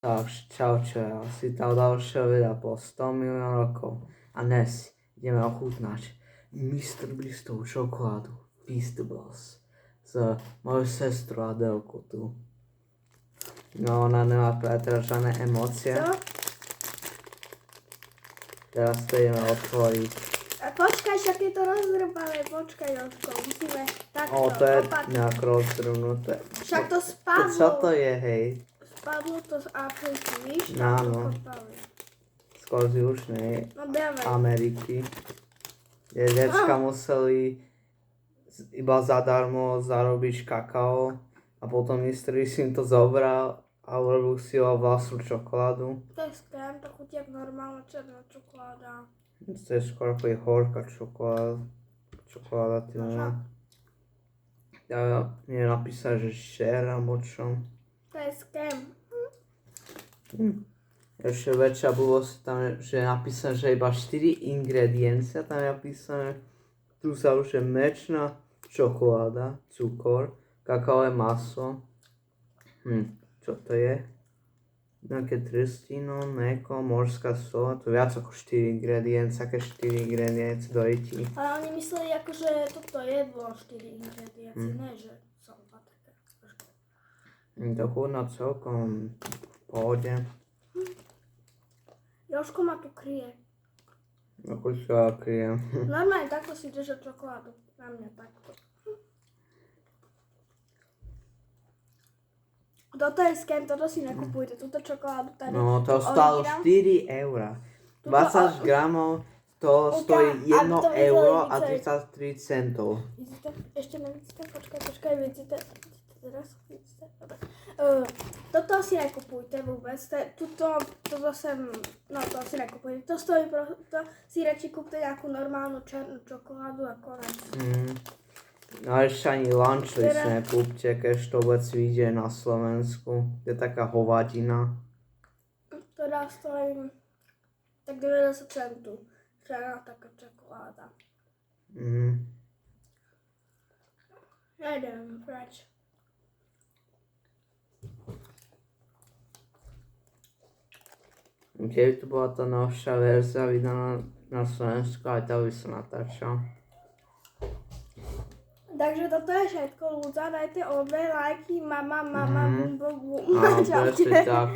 Takže čauče, asi tá ďalšia videa po 100 milión rokov. A dnes ideme ochutnať Mr. Beastovú čokoládu Feastables s mojou sestrou Adelkou tu. No ona nemá teraz žiadne emócie. Co? Teraz to ideme otvoriť. Počkaj, však je to rozdrbané, počkaj, Jožko, musíme takto, To je opatrne. nejak rozdrvnuté. Však to spadlo. Co to je, hej? Spadlo to z Afriky, víš? Áno. Skôr z južnej No dávaj. Ameriky. Kde decka museli iba zadarmo zarobiť kakao a potom Mr. Beast im to zobral a urobil si ho vlastnú čokoládu. To je skrém, to chutí jak normálna černá čokoláda. To je skôr ako je horká čokoláda, ty vole. Ja nie je napísané, že share alebo čo. To je skrém. Ešte väčšia blbosť tam je, že je napísané, že iba 4 ingrediencie, tam je napísané, tu sa už je mliečna čokoláda, cukor, kakaové maslo, čo to je? Nejaké trstino, mlieko, morská sol, to je viac ako 4 ingrediencie, aké 4 ingrediencie dojití. Ale oni mysleli ako, že toto jedlo 4 ingrediencie, ne, že som také. To chutná celkom v pohode. Jožko ma tu kryje. Ako sa kryje. Normálne takto si drža čokoládu. Na mňa takto. Toto je skem, toto si nekupujte, túto čokoládu tady. No to tu stalo originál. 4 eurá. 20 gramov to stojí 1 aby to vedeli euro a vidieť. 33 centov. Vidíte? Ešte nevidíte? Počkaj, vidíte? Teraz vidíte? Dobre. Toto si nekupujte vôbec, toto sem, no to si nekupujte, to stojí, to si radši kúpte nejakú normálnu černú čokoládu a konec. No ešte ani lunchlic nekúpte, keď to vôbec vyjde na Slovensku. Je taká hovadina. Teda stojí tak 90 centů, černá taká čokoláda. Nejdem preč. Keby to bola tá novšia verzia vydaná na Slovensku, aj tá by sa natáčala. Takže toto je všetko, ľudia, dajte odbej, lajky, mama, bum, bum, bum. Áno, presne tak.